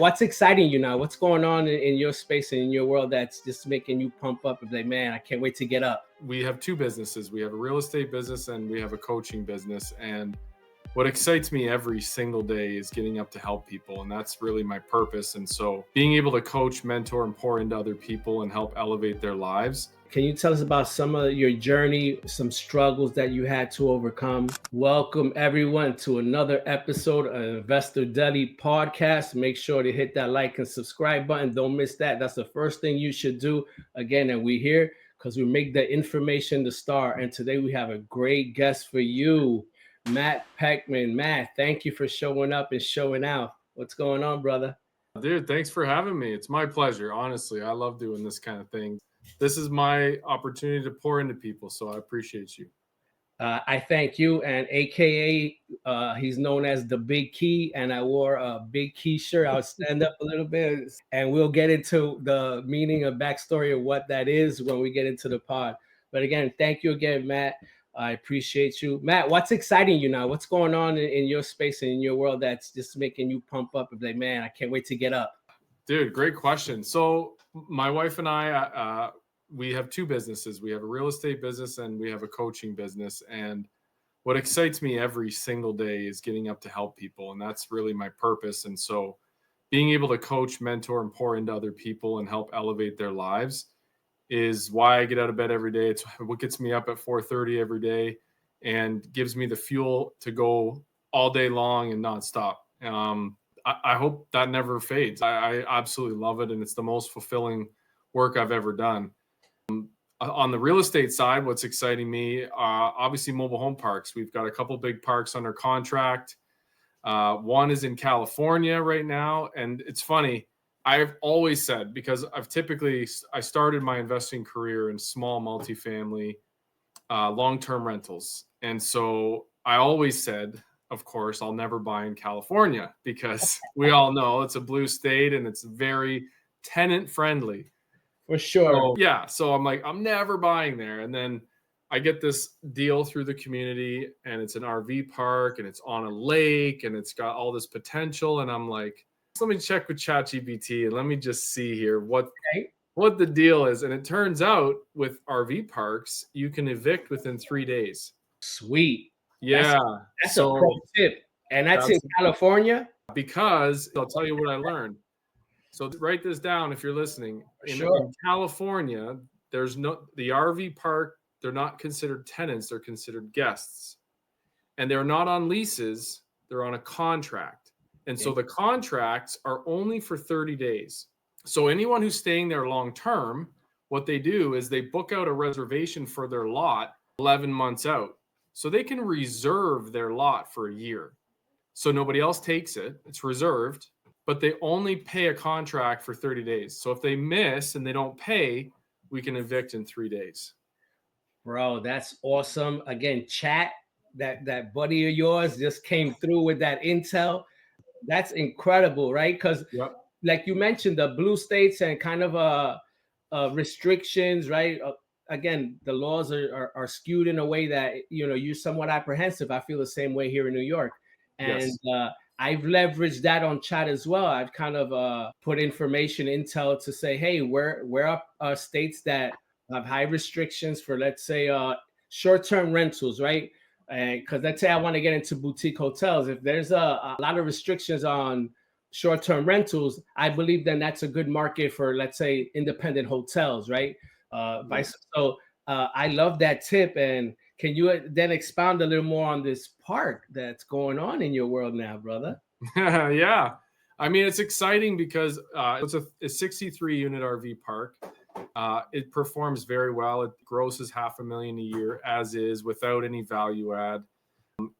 What's exciting you now? What's going on in your space and in your world that's just making you pump up and like, man, I can't wait to get up? We have two businesses. We have a real estate business and we have a coaching business. And what excites me every single day is getting up to help people. And that's really my purpose. And so being able to coach, mentor, and pour into other people and help elevate their lives. Can you tell us about some of your journey, some struggles that you had to overcome? Welcome everyone to another episode of Investor Deli Podcast. Make sure to hit that like and subscribe button. Don't miss that. That's the first thing you should do. Again, and we're here because we make the information the star. And today we have a great guest for you, Matt Poechman. Matt, thank you for showing up and showing out. What's going on, brother? Dude, thanks for having me. It's my pleasure. Honestly, I love doing this kind of thing. This is my opportunity to pour into people, so I appreciate you. I thank you, and AKA, he's known as the Big Key, and I wore a Big Key shirt. I'll stand up a little bit, and we'll get into the meaning and backstory of what that is when we get into the pod. But again, thank you again, Matt. I appreciate you. Matt, what's exciting you now? What's going on in your space and in your world that's just making you pump up and like, man, I can't wait to get up? Dude, great question. So my wife and I, we have two businesses. We have a real estate business and we have a coaching business. And what excites me every single day is getting up to help people. And that's really my purpose. And so being able to coach, mentor, and pour into other people and help elevate their lives is why I get out of bed every day. It's what gets me up at 4:30 every day and gives me the fuel to go all day long and not stop. I hope that never fades. I absolutely love it. And it's the most fulfilling work I've ever done. On the real estate side, what's exciting me, obviously mobile home parks. We've got a couple big parks under contract. One is in California right now. And it's funny, I've always said, because I started my investing career in small multifamily, long-term rentals. And so I always said, of course, I'll never buy in California because we all know it's a blue state and it's very tenant friendly. For sure. So I'm like, I'm never buying there. And then I get this deal through the community and it's an RV park and it's on a lake and it's got all this potential. And I'm like, let me check with ChatGPT and let me just see here what the deal is. And it turns out with RV parks, you can evict within 3 days. Sweet. Yeah. That's a pro tip. And that's in California? Because I'll tell you what I learned. So write this down if you're listening. In California, the RV park, they're not considered tenants, they're considered guests. And they're not on leases, they're on a contract. And so the contracts are only for 30 days. So anyone who's staying there long term, what they do is they book out a reservation for their lot 11 months out. So they can reserve their lot for a year. So nobody else takes it. It's reserved, but they only pay a contract for 30 days. So if they miss and they don't pay, we can evict in 3 days. Bro, that's awesome. Again, chat, that buddy of yours just came through with that intel. That's incredible, right? Because like you mentioned, the blue states and kind of restrictions, right? Again, the laws are skewed in a way that, you're somewhat apprehensive. I feel the same way here in New York. And I've leveraged that on chat as well. I've kind of put intel to say, hey, where are states that have high restrictions for, let's say, short-term rentals, right? Because let's say I want to get into boutique hotels. If there's a lot of restrictions on short-term rentals, I believe then that's a good market for, let's say, independent hotels, right? So I love that tip. And can you then expound a little more on this park that's going on in your world now, brother? Yeah. I mean, it's exciting because it's a 63-unit RV park. It performs very well. It grosses $500,000 a year as is without any value add.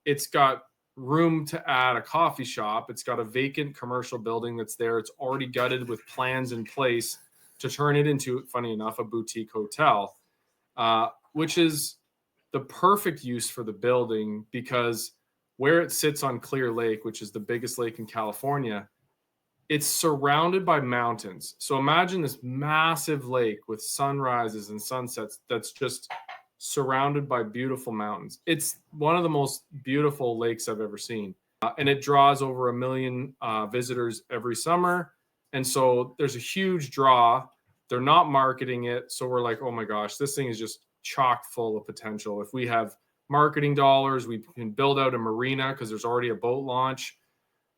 It's got room to add a coffee shop. It's got a vacant commercial building that's there. It's already gutted with plans in place to turn it into, funny enough, a boutique hotel, which is the perfect use for the building because where it sits on Clear Lake, which is the biggest lake in California, it's surrounded by mountains. So imagine this massive lake with sunrises and sunsets that's just surrounded by beautiful mountains. It's one of the most beautiful lakes I've ever seen. and it draws over 1 million visitors every summer. And so there's a huge draw. They're not marketing it. So we're like, oh my gosh, this thing is just chock full of potential. If we have marketing dollars, we can build out a marina because there's already a boat launch.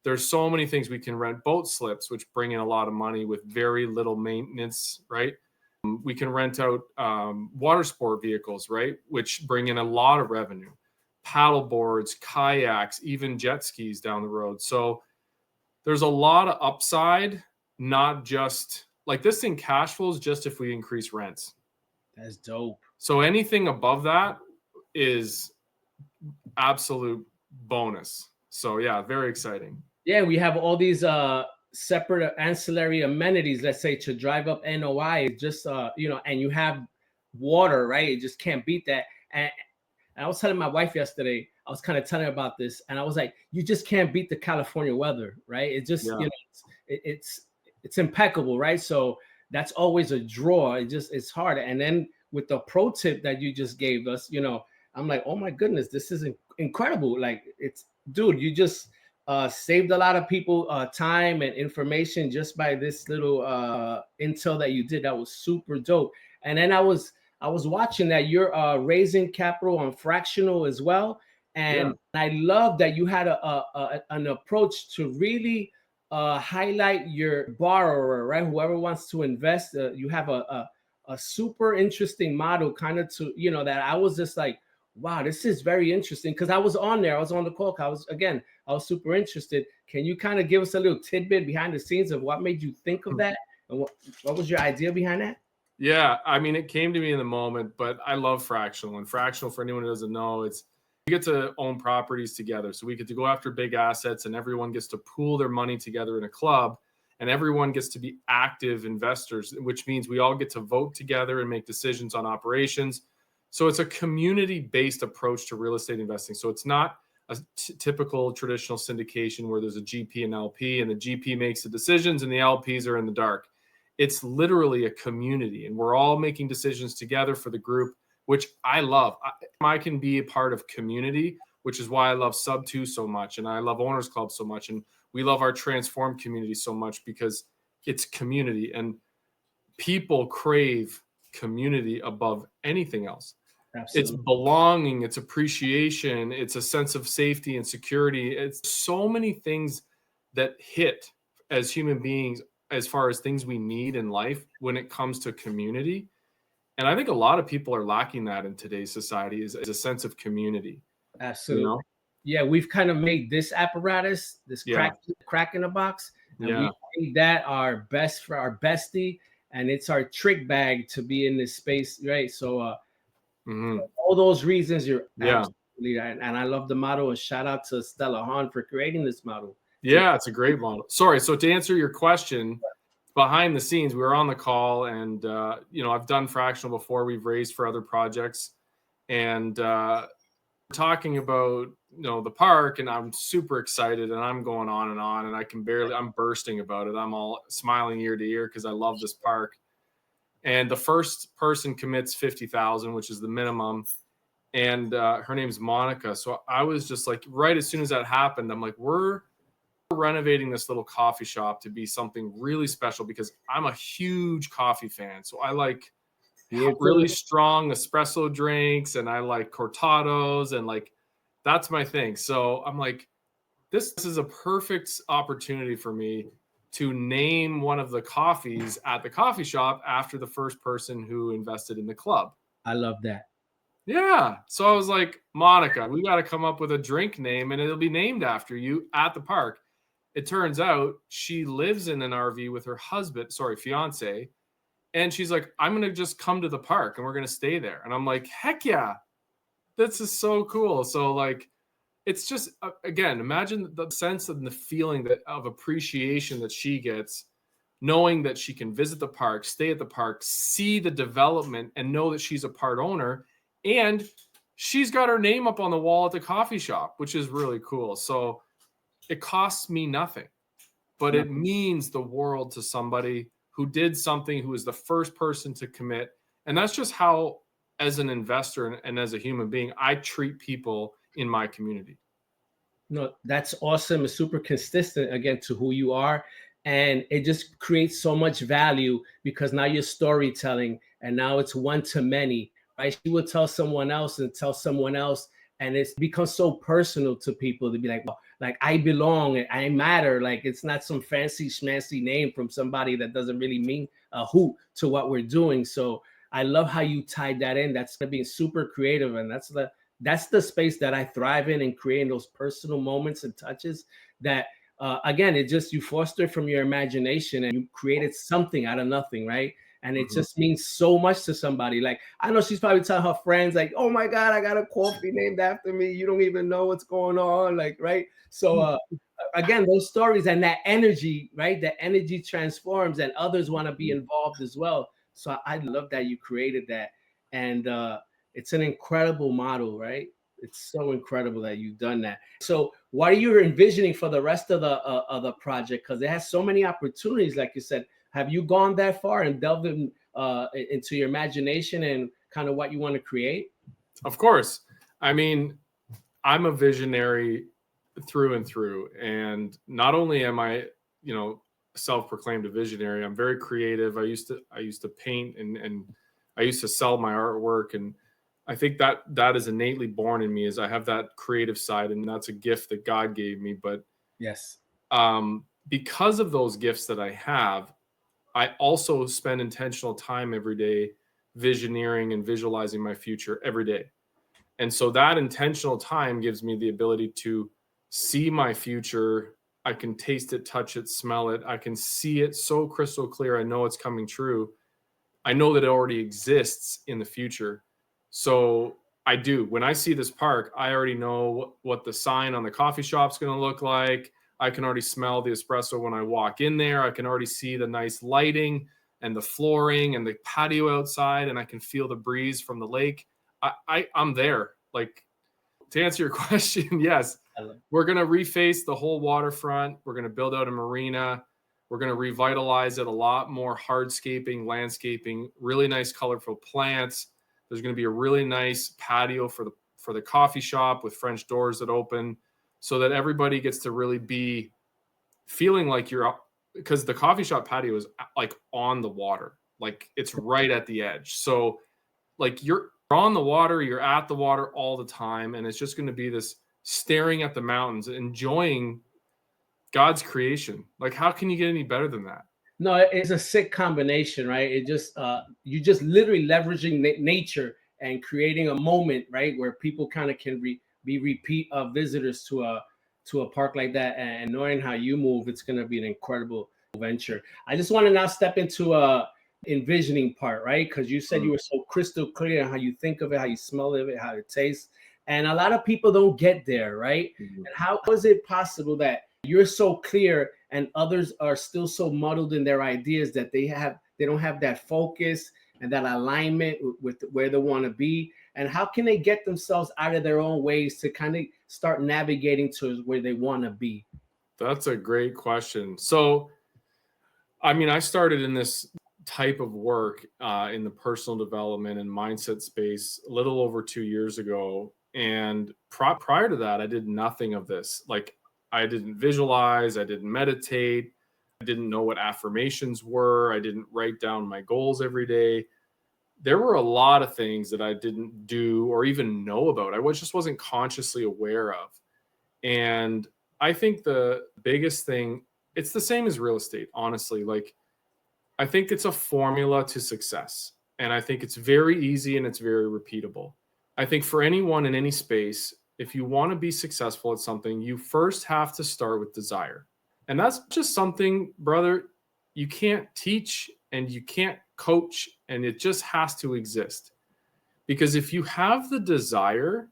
There's so many things. We can rent boat slips, which bring in a lot of money with very little maintenance, right? We can rent out water sport vehicles, right? Which bring in a lot of revenue. Paddle boards, kayaks, even jet skis down the road. So there's a lot of upside, not just like this thing cash flows just if we increase rents. That's dope. So anything above that is absolute bonus. So yeah, very exciting. Yeah, we have all these separate ancillary amenities, let's say, to drive up NOI. Just and you have water, right? You just can't beat that. And I was telling my wife yesterday, I was kind of telling her about this, and I was like, you just can't beat the California weather, right? It just it's impeccable, right? So that's always a draw. It's hard. And then with the pro tip that you just gave us, I'm like, oh my goodness, this is incredible. Like, dude, you just saved a lot of people time and information just by this little intel that you did. That was super dope. And then I was watching that you're raising capital on fractional as well. And I love that you had an approach to really highlight your borrower, right? Whoever wants to invest, you have a super interesting model, kind of that I was just like, wow, this is very interesting, because I was on the call. I was super interested. Can you kind of give us a little tidbit behind the scenes of what made you think of that, and what was your idea behind that? Yeah, I mean, it came to me in the moment, but I love fractional. And fractional, for anyone who doesn't know, we get to own properties together. So we get to go after big assets, and everyone gets to pool their money together in a club, and everyone gets to be active investors, which means we all get to vote together and make decisions on operations. So it's a community-based approach to real estate investing. So it's not a typical traditional syndication where there's a GP and LP, and the GP makes the decisions and the LPs are in the dark. It's literally a community, and we're all making decisions together for the group, which I love. I can be a part of community, which is why I love Sub 2 so much, and I love Owners Club so much, and we love our Transform community so much because it's community, and people crave community above anything else. Absolutely. It's belonging, it's appreciation, it's a sense of safety and security. It's so many things that hit as human beings as far as things we need in life when it comes to community. And I think a lot of people are lacking that in today's society is a sense of community. Absolutely. Yeah, we've kind of made this apparatus, this crack in the box, and we made that our bestie, and it's our trick bag to be in this space, right? So for all those reasons, you're absolutely right. And I love the model, and shout out to Stella Hahn for creating this model. Yeah, it's a great model. Sorry. So to answer your question, behind the scenes, we were on the call, and I've done fractional before. We've raised for other projects, and we're talking about the park, and I'm super excited, and I'm going on, and I'm bursting about it. I'm all smiling ear to ear because I love this park. And the first person commits $50,000, which is the minimum, and her name's Monica. So I was just like, right as soon as that happened, I'm like, we're renovating this little coffee shop to be something really special because I'm a huge coffee fan. So I like really strong espresso drinks, and I like cortados, and like that's my thing. So I'm like, this is a perfect opportunity for me to name one of the coffees at the coffee shop after the first person who invested in the club. I love that. Yeah. So I was like, Monica, we got to come up with a drink name, and it'll be named after you at the park. It turns out she lives in an RV with her fiance. And she's like, I'm going to just come to the park and we're going to stay there. And I'm like, heck yeah, this is so cool. So like, it's just, again, imagine the sense and the feeling of appreciation that she gets, knowing that she can visit the park, stay at the park, see the development, and know that she's a part owner. And she's got her name up on the wall at the coffee shop, which is really cool. So it costs me nothing, but it means the world to somebody who did something, who was the first person to commit. And that's just how, as an investor and as a human being, I treat people in my community. No, that's awesome. It's super consistent again to who you are. And it just creates so much value because now you're storytelling and now it's one to many, right? She will tell someone else and tell someone else. And it's becomes so personal to people to be like, well, like I belong, I matter. Like it's not some fancy schmancy name from somebody that doesn't really mean a hoot to what we're doing. So I love how you tied that in. That's being super creative. And that's the space that I thrive in and creating those personal moments and touches that, again, it just, you foster from your imagination and you created something out of nothing, right? And it just means so much to somebody. Like, I know she's probably telling her friends, like, oh my God, I got a coffee named after me. You don't even know what's going on. Like, right. So, again, those stories and that energy, right? That energy transforms and others want to be involved as well. So I love that you created that. And, it's an incredible model, right? It's so incredible that you've done that. So, what are you envisioning for the rest of the project? Because it has so many opportunities, like you said. Have you gone that far and delved into your imagination and kind of what you want to create? Of course. I mean, I'm a visionary through and through, and not only am I, self-proclaimed a visionary, I'm very creative. I used to paint and I used to sell my artwork, and I think that is innately born in me, is I have that creative side, and that's a gift that God gave me. But yes, because of those gifts that I have, I also spend intentional time every day visioneering and visualizing my future every day. And so that intentional time gives me the ability to see my future. I can taste it, touch it, smell it. I can see it so crystal clear. I know it's coming true. I know that it already exists in the future. So I do. When I see this park, I already know what the sign on the coffee shop's going to look like. I can already smell the espresso when I walk in there. I can already see the nice lighting and the flooring and the patio outside, and I can feel the breeze from the lake. I'm there. Like, to answer your question, yes, we're going to reface the whole waterfront. We're going to build out a marina. We're going to revitalize it, a lot more hardscaping, landscaping, really nice colorful plants. There's going to be a really nice patio for the coffee shop with French doors that open, so that everybody gets to really be feeling like you're, because the coffee shop patio is like on the water, like it's right at the edge. So like you're on the water, you're at the water all the time. And it's just going to be this staring at the mountains, enjoying God's creation. Like, how can you get any better than that? No, it's a sick combination, right? It just you just literally leveraging nature and creating a moment, right, where people kind of can be repeat visitors to a park like that. And knowing how you move, it's going to be an incredible venture. I just want to now step into envisioning part, right? Because you said you were so crystal clear on how you think of it, how you smell of it, how it tastes, and a lot of people don't get there, right? And how is it possible that you're so clear and others are still so muddled in their ideas that they don't have that focus and that alignment with where they want to be? And how can they get themselves out of their own ways to kind of start navigating to where they want to be? That's a great question. So, I mean, I started in this type of work in the personal development and mindset space a little over 2 years ago. And prior to that, I did nothing of this. Like, I didn't visualize, I didn't meditate, I didn't know what affirmations were, I didn't write down my goals every day. There were a lot of things that I didn't do or even know about. Just wasn't consciously aware of. And I think the biggest thing, it's the same as real estate, honestly. Like, I think it's a formula to success. And I think it's very easy and it's very repeatable. I think for anyone in any space, if you want to be successful at something, you first have to start with desire. And that's just something, brother, you can't teach and you can't coach, and it just has to exist. Because if you have the desire,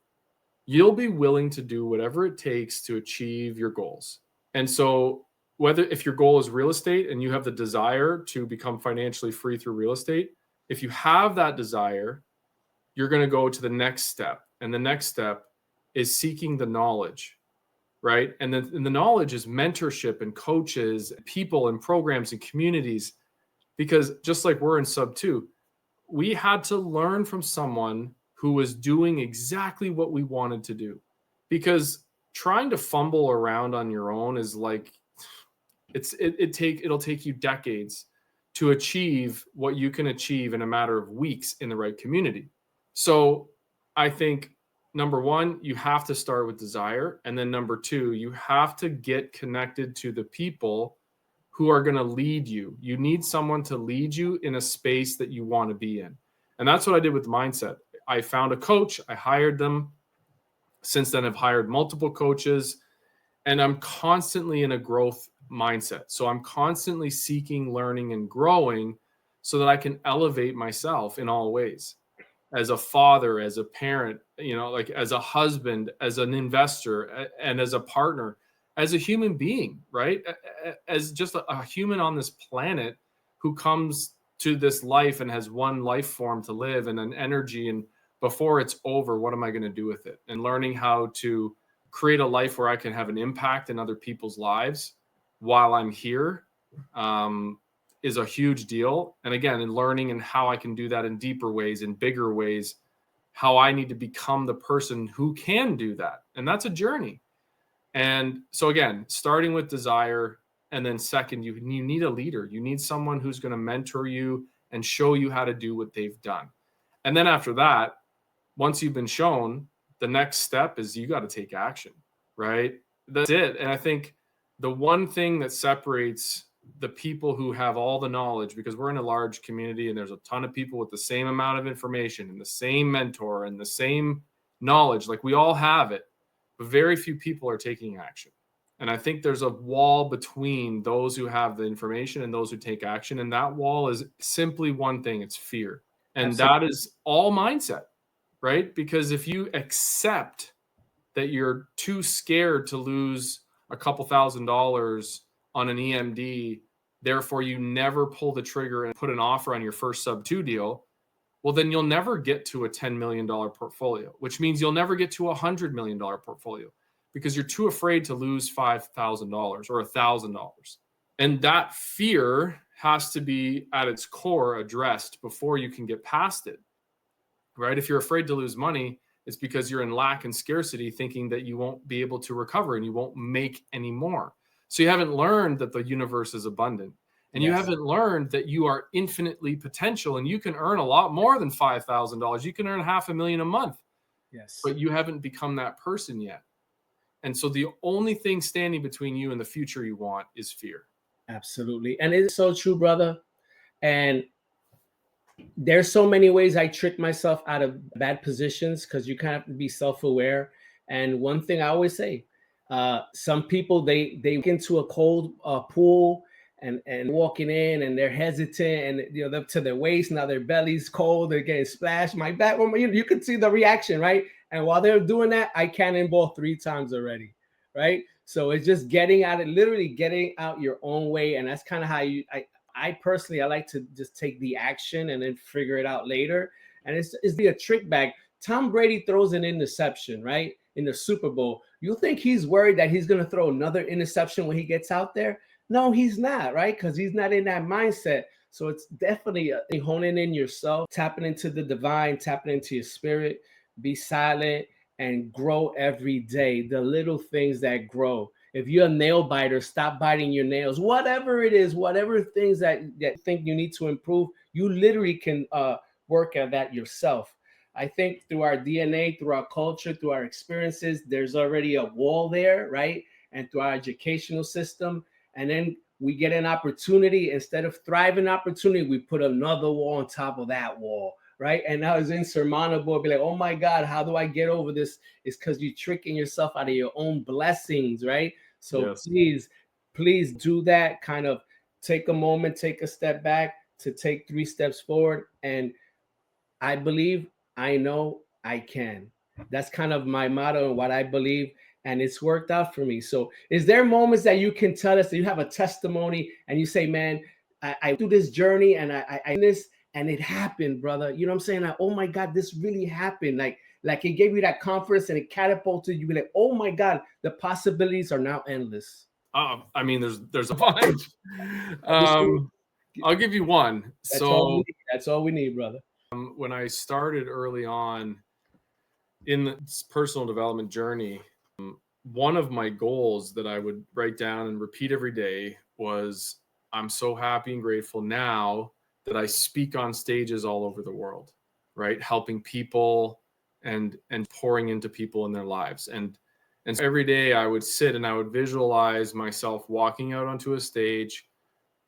you'll be willing to do whatever it takes to achieve your goals. And so if your goal is real estate and you have the desire to become financially free through real estate, if you have that desire, you're going to go to the next step. And the next step is seeking the knowledge, right? And then the knowledge is mentorship and coaches, people and programs and communities. Because just like we're in Sub 2, we had to learn from someone who was doing exactly what we wanted to do. Because trying to fumble around on your own is like, it'll take you decades to achieve what you can achieve in a matter of weeks in the right community. So I think number one, you have to start with desire. And then number two, you have to get connected to the people who are going to lead you. You need someone to lead you in a space that you want to be in. And that's what I did with mindset. I found a coach, I hired them. Since then, I've hired multiple coaches, and I'm constantly in a growth mindset. So I'm constantly seeking, learning, and growing so that I can elevate myself in all ways. As a father, as a parent, like as a husband, as an investor, and as a partner, as a human being, right? As just a human on this planet who comes to this life and has one life form to live and an energy. And before it's over, what am I going to do with it? And learning how to create a life where I can have an impact in other people's lives while I'm here is a huge deal. And again, in learning and how I can do that in deeper ways, in bigger ways, how I need to become the person who can do that. And that's a journey. And so again, starting with desire, and then second, you need a leader. You need someone who's going to mentor you and show you how to do what they've done. And then after that, once you've been shown, the next step is you got to take action, right? That's it. And I think the one thing that separates the people who have all the knowledge, because we're in a large community and there's a ton of people with the same amount of information and the same mentor and the same knowledge, like we all have it, but very few people are taking action. And I think there's a wall between those who have the information and those who take action. And that wall is simply one thing, it's fear. And Absolutely. That is all mindset, right? Because if you accept that you're too scared to lose a couple $1,000s on an EMD, therefore you never pull the trigger and put an offer on your first sub-2 deal, well, then you'll never get to a $10 million portfolio, which means you'll never get to a $100 million portfolio because you're too afraid to lose $5,000 or $1,000. And that fear has to be at its core addressed before you can get past it, right? If you're afraid to lose money, it's because you're in lack and scarcity, thinking that you won't be able to recover and you won't make any more. So you haven't learned that the universe is abundant. And you haven't learned that you are infinitely potential and you can earn a lot more than $5,000. You can earn $500,000 a month. Yes. But you haven't become that person yet. And so the only thing standing between you and the future you want is fear. Absolutely. And it's so true, brother. And there's so many ways I trick myself out of bad positions because you kind of have to be self-aware. And one thing I always say, some people, they get into a cold pool and walking in and they're hesitant and up to their waist. Now their belly's cold. They're getting splashed. My back, you can see the reaction, right? And while they're doing that, I cannonball 3 times already, right? So it's just literally getting out your own way. And that's kind of how I personally, I like to just take the action and then figure it out later. And it's be a trick bag. Tom Brady throws an interception, right? In the Super Bowl. You think he's worried that he's going to throw another interception when he gets out there? No, he's not, right? Because he's not in that mindset. So it's definitely honing in yourself, tapping into the divine, tapping into your spirit, be silent and grow every day. The little things that grow. If you're a nail biter, stop biting your nails. Whatever it is, whatever things that think you need to improve, you literally can work at that yourself. I think through our DNA, through our culture, through our experiences, there's already a wall there, right? And through our educational system. And then we get an opportunity. Instead of thriving opportunity, we put another wall on top of that wall, right? And now it's insurmountable. Be like, oh my God, how do I get over this? It's because you're tricking yourself out of your own blessings, right? So please do that. Kind of take a moment, take a step back to take 3 steps forward. And I believe, I know, I can. That's kind of my motto and what I believe. And it's worked out for me. So is there moments that you can tell us that you have a testimony and you say, man, I do this journey and I this and it happened, brother. You know what I'm saying? Like, oh my God, this really happened. Like it gave you that confidence and it catapulted you. Like, oh my God, the possibilities are now endless. I mean, there's a bunch. I'll give you one. That's all we need, brother. When I started early on in this personal development journey, one of my goals that I would write down and repeat every day was, I'm so happy and grateful now that I speak on stages all over the world, right? Helping people and pouring into people in their lives. And so every day I would sit and I would visualize myself walking out onto a stage,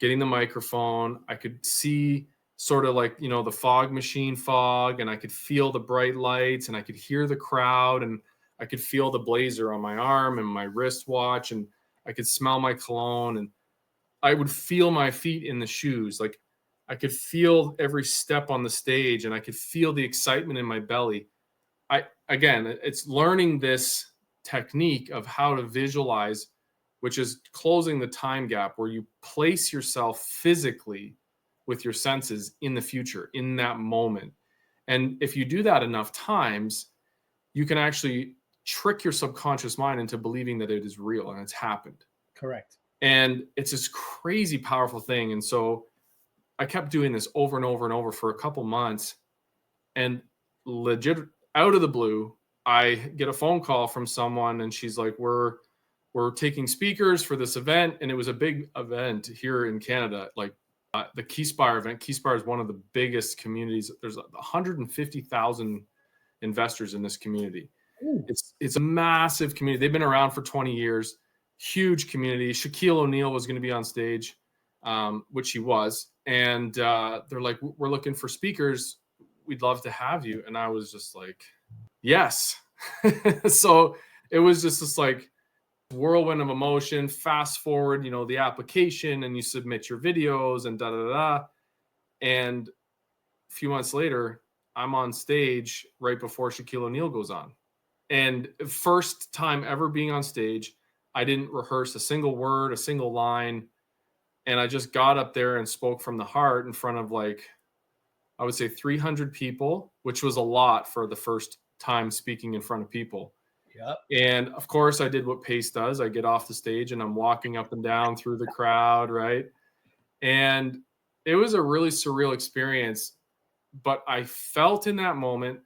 getting the microphone. I could see sort of like, the fog machine fog, and I could feel the bright lights, and I could hear the crowd, and I could feel the blazer on my arm and my wristwatch, and I could smell my cologne, and I would feel my feet in the shoes. Like I could feel every step on the stage, and I could feel the excitement in my belly. Again, it's learning this technique of how to visualize, which is closing the time gap where you place yourself physically with your senses in the future, in that moment. And if you do that enough times, you can actually trick your subconscious mind into believing that it is real and it's happened. Correct. And it's this crazy powerful thing. And so I kept doing this over and over and over for a couple months, and legit out of the blue, I get a phone call from someone, and she's like, we're taking speakers for this event. And it was a big event here in Canada, like the Keyspire event. Keyspire is one of the biggest communities. There's 150,000 investors in this community. Ooh. It's a massive community. They've been around for 20 years, huge community. Shaquille O'Neal was going to be on stage, which he was. And they're like, we're looking for speakers. We'd love to have you. And I was just like, yes. So it was just this like whirlwind of emotion. Fast forward, the application, and you submit your videos and And a few months later, I'm on stage right before Shaquille O'Neal goes on. And first time ever being on stage, I didn't rehearse a single word, a single line. And I just got up there and spoke from the heart in front of I would say 300 people, which was a lot for the first time speaking in front of people. Yep. And of course I did what Pace does. I get off the stage and I'm walking up and down through the crowd. Right. And it was a really surreal experience, but I felt in that moment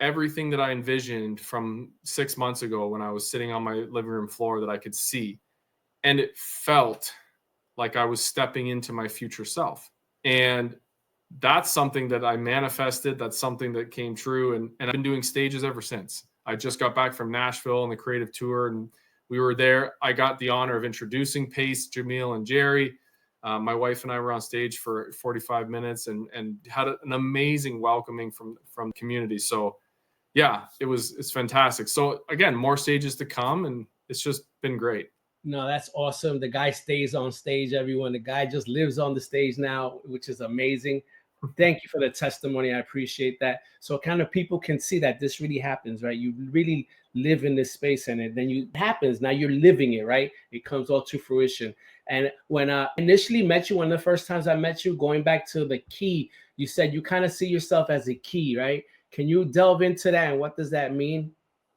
everything that I envisioned from 6 months ago when I was sitting on my living room floor that I could see. And it felt like I was stepping into my future self. And that's something that I manifested. That's something that came true. And I've been doing stages ever since. I just got back from Nashville on the creative tour, and we were there. I got the honor of introducing Pace, Jamil, and Jerry. My wife and I were on stage for 45 minutes and had an amazing welcoming from the community. So yeah, it's fantastic. So again, more stages to come, and it's just been great. No, that's awesome. The guy stays on stage, everyone. The guy just lives on the stage now, which is amazing. Thank you for the testimony. I appreciate that. So kind of people can see that this really happens, right? You really live in this space, and then it happens. Now you're living it, right? It comes all to fruition. And when I initially met you, one of the first times I met you, going back to the key, you said you kind of see yourself as a key, right? Can you delve into that, and what does that mean?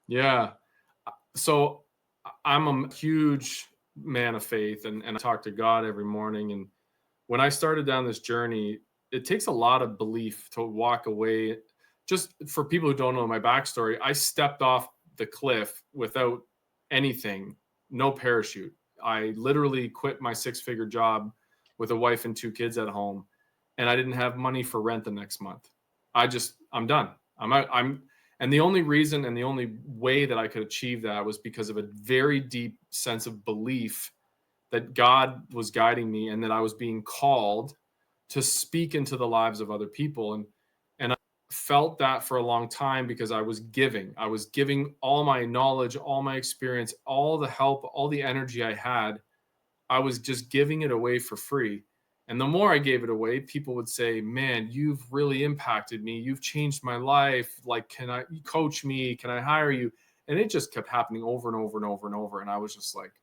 Yeah. So I'm a huge man of faith, and I talk to God every morning. And when I started down this journey, it takes a lot of belief to walk away. Just for people who don't know my backstory, I stepped off the cliff without anything, no parachute. I literally quit my 6-figure job with a wife and 2 kids at home, and I didn't have money for rent the next month. I'm done. And the only reason and the only way that I could achieve that was because of a very deep sense of belief that God was guiding me and that I was being called to speak into the lives of other people. And I felt that for a long time because I was giving all my knowledge, all my experience, all the help, all the energy I had. I was just giving it away for free. And the more I gave it away, people would say, man, you've really impacted me. You've changed my life. Like, can I coach me? Can I hire you? And it just kept happening over and over and over and over. And I was just like,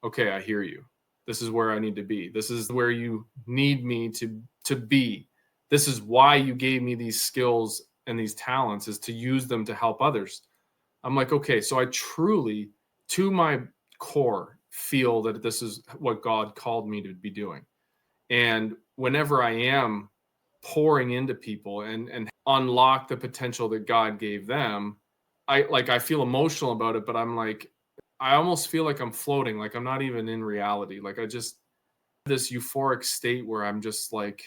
okay, I hear you. This is where I need to be. This is where you need me to be. This is why you gave me these skills and these talents, is to use them to help others. I'm like, okay, so I truly, to my core, feel that this is what God called me to be doing. And whenever I am pouring into people and unlock the potential that God gave them, I feel emotional about it, but I'm like, I almost feel like I'm floating, like I'm not even in reality. Like I just this euphoric state where I'm just like,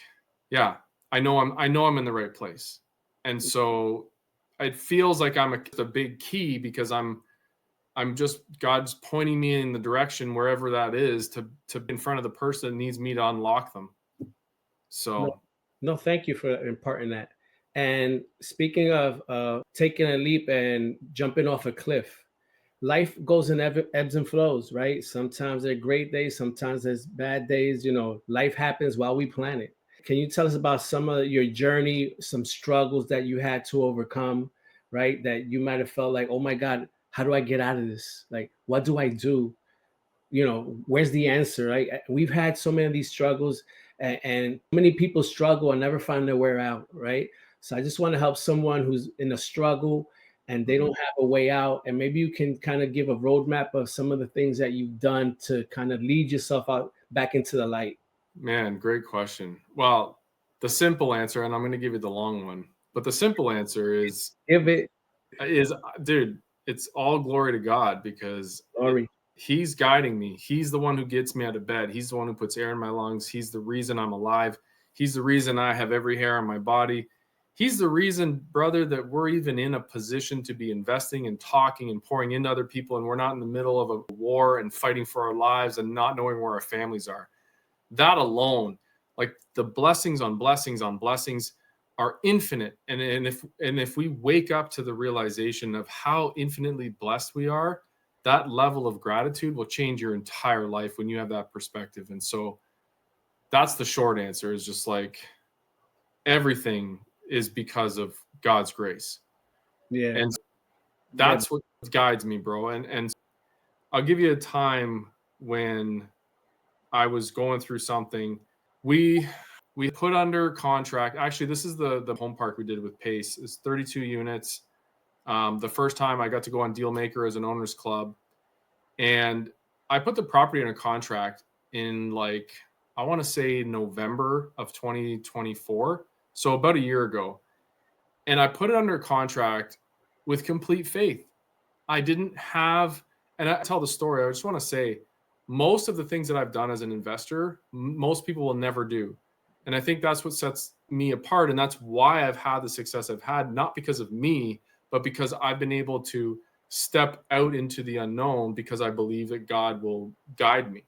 yeah, I know I'm in the right place. And so it feels like I'm a big key because I'm just, God's pointing me in the direction wherever that is to in front of the person that needs me to unlock them. So no, thank you for imparting that. And speaking of taking a leap and jumping off a cliff, life goes in ebbs and flows, right? Sometimes there are great days, sometimes there's bad days. Life happens while we plan it. Can you tell us about some of your journey, some struggles that you had to overcome, right? That you might have felt like, oh my God, how do I get out of this? Like, what do I do? Where's the answer, right? We've had so many of these struggles, and many people struggle and never find their way out, right? So I just want to help someone who's in a struggle and they don't have a way out, and maybe you can kind of give a roadmap of some of the things that you've done to kind of lead yourself out back into the light. Man, great question. Well, the simple answer, and I'm going to give you the long one, but the simple answer is, dude, it's all glory to God, because He's guiding me. He's the one who gets me out of bed. He's the one who puts air in my lungs. He's the reason I'm alive. He's the reason I have every hair on my body. He's the reason, brother, that we're even in a position to be investing and talking and pouring into other people, and we're not in the middle of a war and fighting for our lives and not knowing where our families are. That alone, like the blessings on blessings on blessings, are infinite. And if we wake up to the realization of how infinitely blessed we are, that level of gratitude will change your entire life when you have that perspective. And so that's the short answer, is just like everything is because of God's grace. Yeah. And that's what guides me, bro. And I'll give you a time when I was going through something. We put under contract. Actually, this is the home park we did with Pace. It's 32 units. The first time I got to go on Dealmaker as an owners club, and I put the property in a contract in, like, I want to say November of 2024. So about a year ago. And I put it under contract with complete faith. I didn't have, and I tell the story, I just want to say, most of the things that I've done as an investor, most people will never do. And I think that's what sets me apart. And that's why I've had the success I've had, not because of me, but because I've been able to step out into the unknown because I believe that God will guide me.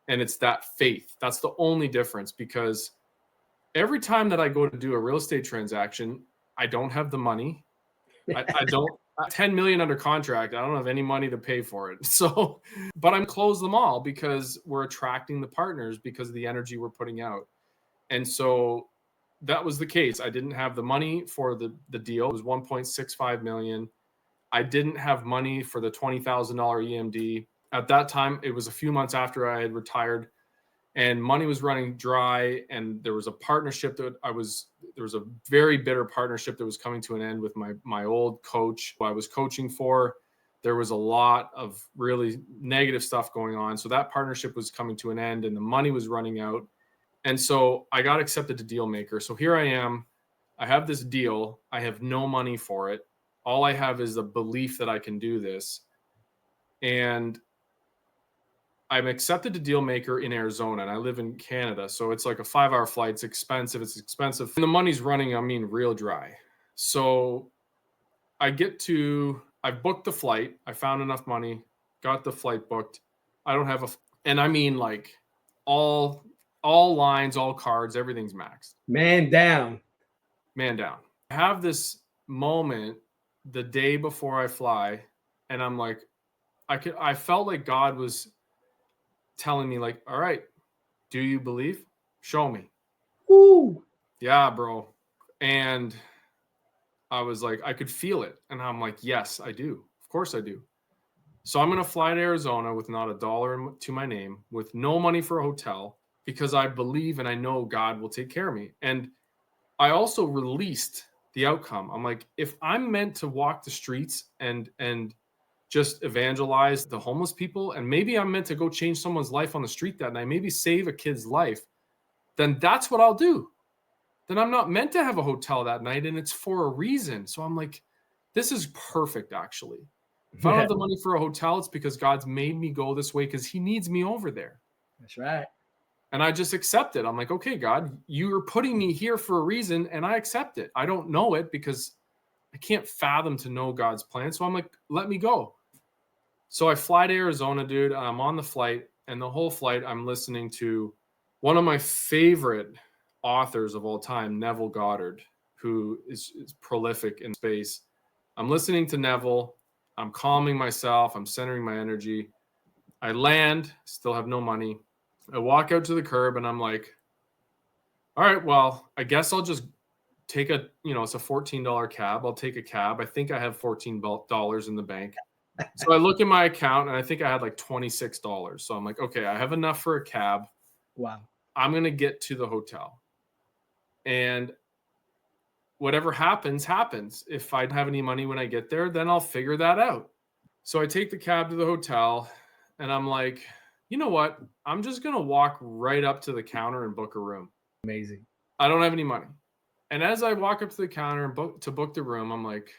And it's that faith. That's the only difference, because every time that I go to do a real estate transaction, I don't have the money. I don't, 10 million under contract. I don't have any money to pay for it. So, but I'm close them all because we're attracting the partners because of the energy we're putting out. And so that was the case. I didn't have the money for the deal. It was 1.65 million. I didn't have money for the $20,000 EMD. At that time, it was a few months after I had retired, and money was running dry. And there was a partnership there was a very bitter partnership that was coming to an end with my old coach who I was coaching for. There was a lot of really negative stuff going on. So that partnership was coming to an end and the money was running out. And so I got accepted to Dealmaker. So here I am. I have this deal. I have no money for it. All I have is the belief that I can do this. And I'm accepted to Dealmaker in Arizona, and I live in Canada. So it's like a 5-hour flight. It's expensive. And the money's running, real dry. So I've booked the flight. I found enough money, got the flight booked. I don't have like all lines, all cards, everything's maxed. Man down. I have this moment the day before I fly, and I'm like, I felt like God was telling me, like, all right, do you believe? Show me. Ooh. Yeah, bro. And I was like, I could feel it. And I'm like, yes, I do. Of course I do. So I'm going to fly to Arizona with not $1 to my name, with no money for a hotel, because I believe and I know God will take care of me. And I also released the outcome. I'm like, if I'm meant to walk the streets and just evangelize the homeless people, and maybe I'm meant to go change someone's life on the street that night, maybe save a kid's life, then that's what I'll do. Then I'm not meant to have a hotel that night, and it's for a reason. So I'm like, this is perfect, actually. If I don't have the money for a hotel, it's because God's made me go this way because he needs me over there. That's right. And I just accept it. I'm like, okay, God, you are putting me here for a reason, and I accept it. I don't know it because I can't fathom to know God's plan. So I'm like, let me go. So I fly to Arizona, dude. I'm on the flight, and the whole flight I'm listening to one of my favorite authors of all time, Neville Goddard, who is prolific in space. I'm listening to Neville. I'm calming myself. I'm centering my energy. I land, still have no money. I walk out to the curb and I'm like, all right, well, I guess I'll just take it's a $14 cab. I'll take a cab. I think I have $14 in the bank. So I look at my account and I think I had like $26. So I'm like, okay, I have enough for a cab. Wow. I'm going to get to the hotel. And whatever happens, happens. If I don't have any money when I get there, then I'll figure that out. So I take the cab to the hotel and I'm like, you know what? I'm just going to walk right up to the counter and book a room. Amazing. I don't have any money. And as I walk up to the counter and book the room, I'm like,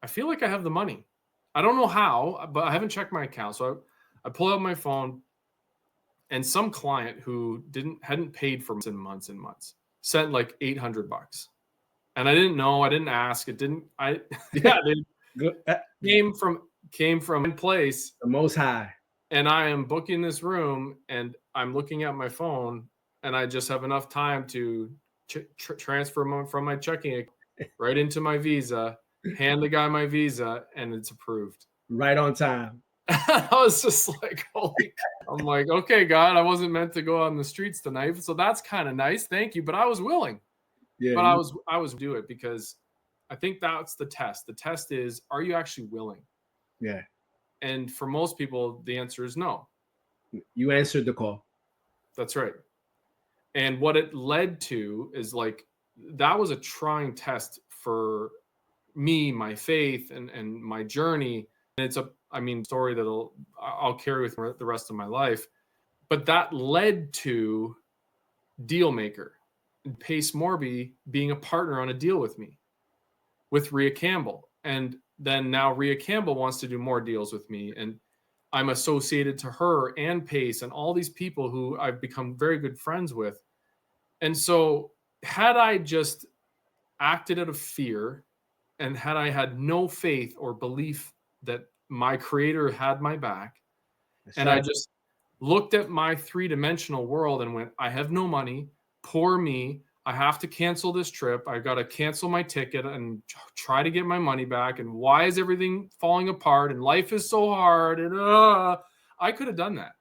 I feel like I have the money. I don't know how, but I haven't checked my account. So I pull out my phone, and some client who hadn't paid for months and months sent like $800. And I didn't know, I didn't ask. Came from in place. The Most High. And I am booking this room and I'm looking at my phone and I just have enough time to transfer from my checking account right into my Visa, hand the guy my Visa, and it's approved. Right on time. I was just like, holy, I'm like, okay, God, I wasn't meant to go on the streets tonight. So that's kind of nice. Thank you. But I was willing. Yeah. But I was do it because I think that's the test. The test is, are you actually willing? Yeah. And for most people, the answer is no. You answered the call. That's right. And what it led to is like, that was a trying test for me, my faith and my journey. And it's story that I'll carry with the rest of my life. But that led to Dealmaker, and Pace Morby being a partner on a deal with me, with Rhea Campbell. And then now Rhea Campbell wants to do more deals with me. And I'm associated to her and Pace and all these people who I've become very good friends with. And so had I just acted out of fear and had I had no faith or belief that my creator had my back, and I just looked at my three-dimensional world and went, I have no money, poor me, I have to cancel this trip, I got to cancel my ticket and try to get my money back, and why is everything falling apart, and life is so hard, and I could have done that.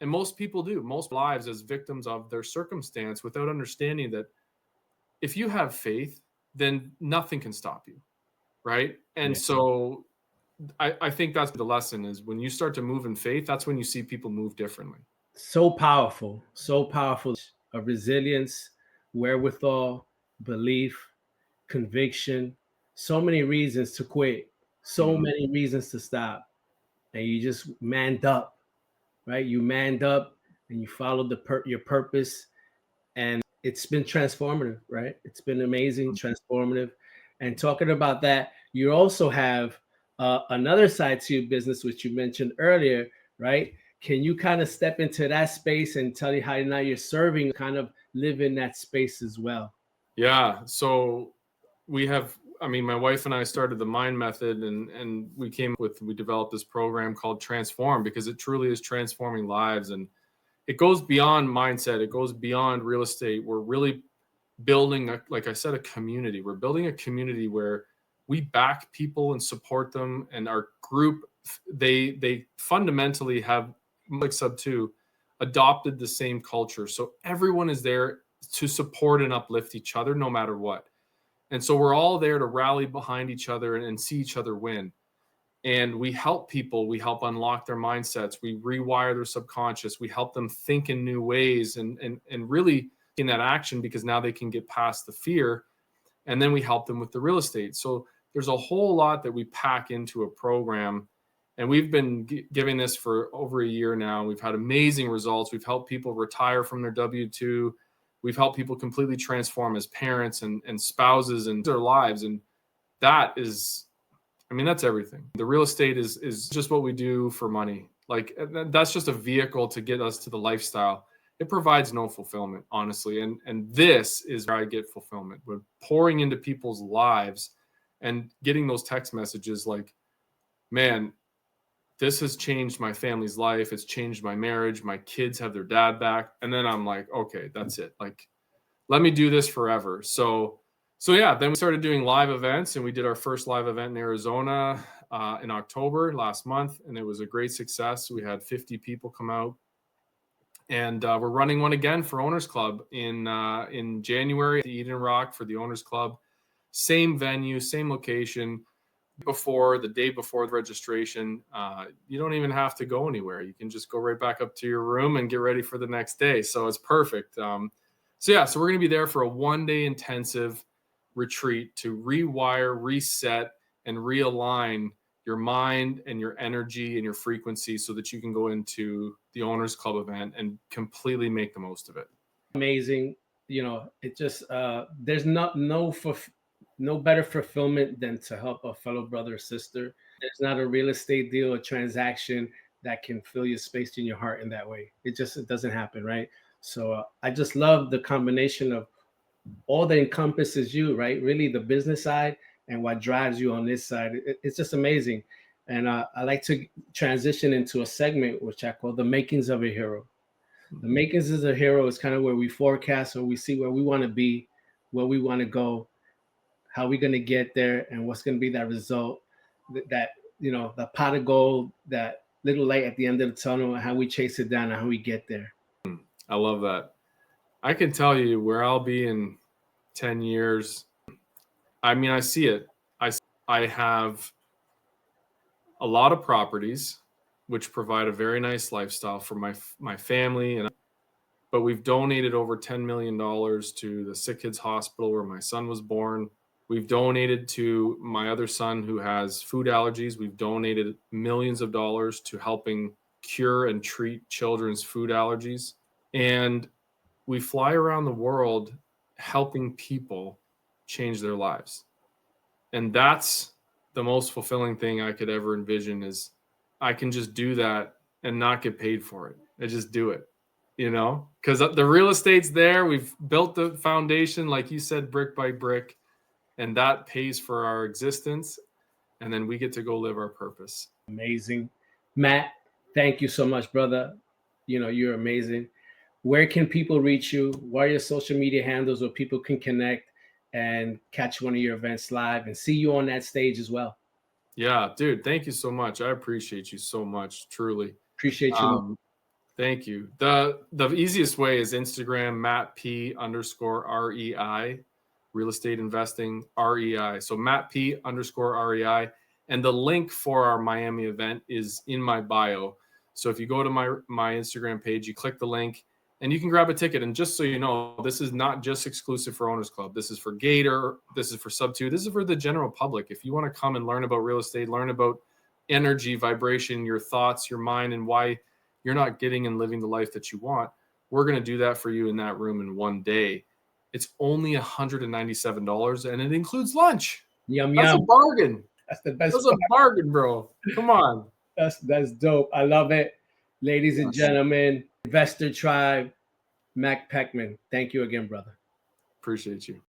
And most people do, most lives as victims of their circumstance without understanding that if you have faith, then nothing can stop you, right? And so I think that's the lesson is when you start to move in faith, that's when you see people move differently. So powerful, a resilience, wherewithal, belief, conviction, so many reasons to quit, so many reasons to stop. And you just manned up, right? You manned up and you followed your purpose. And it's been transformative, right? It's been amazing, transformative. And talking about that, you also have another side to your business, which you mentioned earlier, right? Can you kind of step into that space and tell you how now you're serving, kind of live in that space as well? Yeah. So my wife and I started the Mind Method and we developed this program called Transform because it truly is transforming lives. And it goes beyond mindset. It goes beyond real estate. We're really building, like I said, a community. We're building a community where we back people and support them. And our group, they fundamentally have, like Sub 2, adopted the same culture. So everyone is there to support and uplift each other no matter what. And so we're all there to rally behind each other and see each other win. And we help people, we help unlock their mindsets, we rewire their subconscious, we help them think in new ways and really in that action because now they can get past the fear. And then we help them with the real estate. So there's a whole lot that we pack into a program. And we've been giving this for over a year now. We've had amazing results. We've helped people retire from their W-2. We've helped people completely transform as parents and spouses and their lives. And that is, I mean, that's everything. The real estate is just what we do for money. Like, that's just a vehicle to get us to the lifestyle. It provides no fulfillment, honestly. And this is where I get fulfillment, with pouring into people's lives and getting those text messages like, man, this has changed my family's life. It's changed my marriage. My kids have their dad back. And then I'm like, okay, that's it. Like, let me do this forever. So yeah, then we started doing live events, and we did our first live event in Arizona in October last month. And it was a great success. We had 50 people come out, and we're running one again for Owners Club in January at the Eden Rock for the Owners Club. Same venue, same location. The day before the registration, you don't even have to go anywhere. You can just go right back up to your room and get ready for the next day. So it's perfect. So we're going to be there for a 1-day intensive retreat to rewire, reset, and realign your mind and your energy and your frequency so that you can go into the Owners Club event and completely make the most of it. Amazing. It just, there's no better fulfillment than to help a fellow brother or sister. There's not a real estate deal, a transaction that can fill your space in your heart in that way. It doesn't happen, right? So I just love the combination of all that encompasses you, right? Really the business side and what drives you on this side. It's just amazing. And I like to transition into a segment which I call the makings of a hero. The makings of a hero is kind of where we forecast, or we see where we want to be, where we want to go, how we're going to get there, and what's going to be that result, that the pot of gold, that little light at the end of the tunnel, and how we chase it down and how we get there. I love that. I can tell you where I'll be in 10 years. I mean, I see it. I have a lot of properties which provide a very nice lifestyle for my family, but we've donated over $10 million to the Sick Kids Hospital where my son was born. We've donated to my other son who has food allergies. We've donated millions of dollars to helping cure and treat children's food allergies. And we fly around the world helping people change their lives. And that's the most fulfilling thing I could ever envision, is I can just do that and not get paid for it. I just do it, because the real estate's there. We've built the foundation, like you said, brick by brick, and that pays for our existence. And then we get to go live our purpose. Amazing. Matt, thank you so much, brother. You're amazing. Where can people reach you? What are your social media handles where people can connect and catch one of your events live and see you on that stage as well? Yeah, dude, thank you so much. I appreciate you so much. Truly. Appreciate you. Thank you. The easiest way is Instagram, Matt P _REI, real estate investing REI. So Matt P _REI. And the link for our Miami event is in my bio. So if you go to my Instagram page, you click the link and you can grab a ticket. And just so you know, this is not just exclusive for Owners Club. This is for Gator. This is for Sub 2. This is for the general public. If you want to come and learn about real estate, learn about energy, vibration, your thoughts, your mind, and why you're not getting and living the life that you want, we're going to do that for you in that room in 1 day. It's only $197, and it includes lunch. Yum, That's yum. a bargain. That's the best. That's a bargain, bro. Come on. That's dope. I love it. Ladies and gentlemen, Investor Tribe, Matt Poechman. Thank you again, brother. Appreciate you.